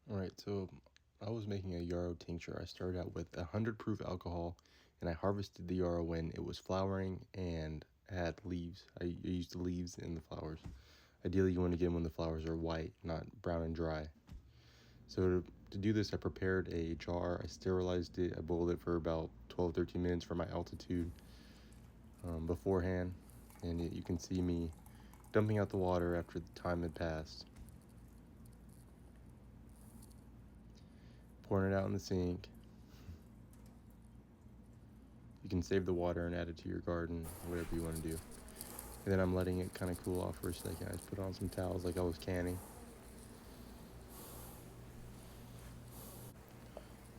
Alright, so I was making a Yarrow tincture. I started out with 100 proof alcohol, and I harvested the Yarrow when it was flowering and had leaves. I used the leaves in the flowers. Ideally, you want to get them when the flowers are white, not brown and dry. So to do this, I prepared a jar. I sterilized it. I boiled it for about 12-13 minutes for my altitude beforehand. And you can see me dumping out the water after the time had passed. Pouring it out in the sink. You can save the water and add it to your garden, whatever you want to do. And then I'm letting it kind of cool off for a second. I just put on some towels like I was canning.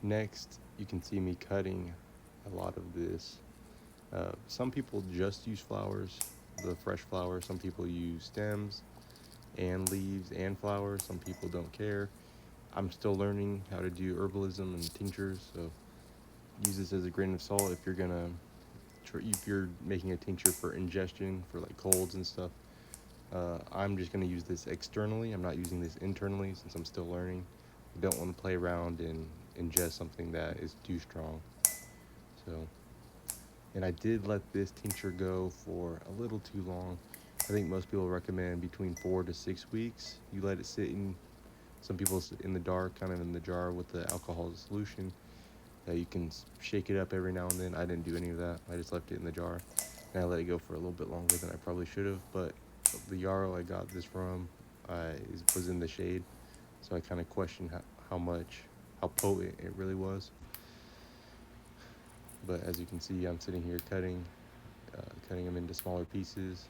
Next, you can see me cutting a lot of this. Some people just use flowers, the fresh flowers. Some people use stems and leaves and flowers. Some people don't care. I'm still learning how to do herbalism and tinctures, so use this as a grain of salt if you're making a tincture for ingestion for like colds and stuff. I'm just going to use this externally. I'm not using this internally since I'm still learning. I don't want to play around and ingest something that is too strong. So, and I did let this tincture go for a little too long. I think most people recommend between 4 to 6 weeks. You let it sit in, some people in the dark, kind of in the jar with the alcohol solution. You can shake it up every now and then. I didn't do any of that. I just left it in the jar, and I let it go for a little bit longer than I probably should have. But the Yarrow I got this from was in the shade, so I kind of questioned how potent it really was. But as you can see, I'm sitting here cutting them into smaller pieces,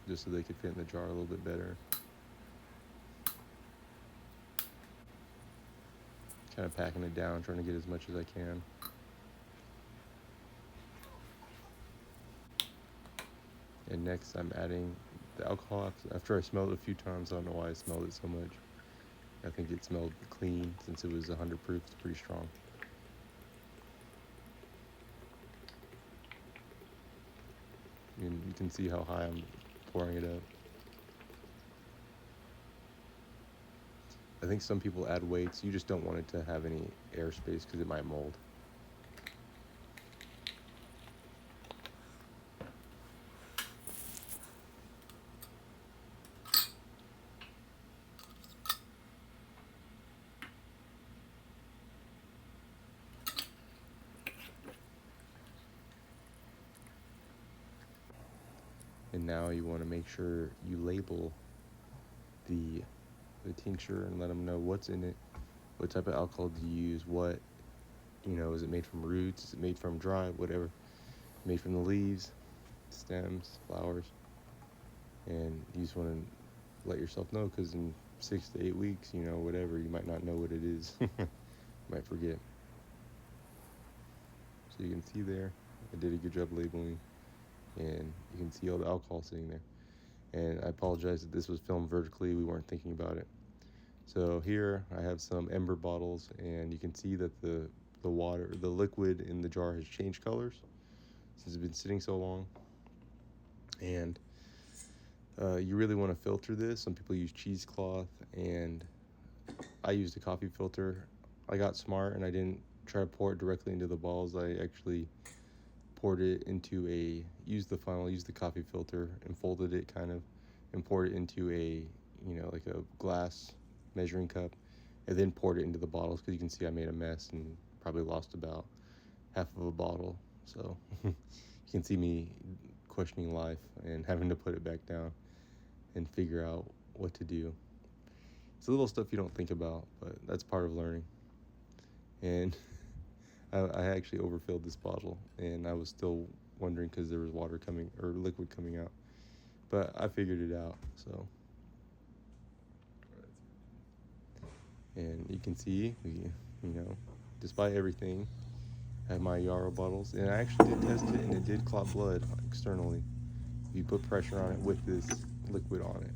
just so they could fit in the jar a little bit better. Kind of packing it down, trying to get as much as I can. And next I'm adding the alcohol. After I smelled it a few times, I don't know why I smelled it so much. I think it smelled clean since it was 100 proof. It's pretty strong. And you can see how high I'm pouring it up. I think some people add weights. You just don't want it to have any airspace because it might mold. And now you want to make sure you label the tincture and let them know what's in it, what type of alcohol do you use, is it made from roots, is it made from dry, whatever, made from the leaves, stems, flowers. And you just want to let yourself know, because in 6 to 8 weeks, whatever, you might not know what it is. You might forget. So you can see there, I did a good job labeling, and you can see all the alcohol sitting there. And I apologize that this was filmed vertically. We weren't thinking about it. So here I have some ember bottles, and you can see that the liquid in the jar has changed colors since it's been sitting so long. And you really want to filter this. Some people use cheesecloth, and I used a coffee filter. I got smart and I didn't try to pour it directly into the balls. I actually poured it into used the coffee filter and folded it kind of, and poured it into like a glass measuring cup, and then poured it into the bottles, because you can see I made a mess and probably lost about half of a bottle. So you can see me questioning life and having to put it back down and figure out what to do. It's a little stuff you don't think about, but that's part of learning. And I actually overfilled this bottle, and I was still wondering because there was liquid coming out, but I figured it out. So, and you can see, despite everything, I have my Yarrow bottles, and I actually did test it, and it did clot blood externally if you put pressure on it with this liquid on it.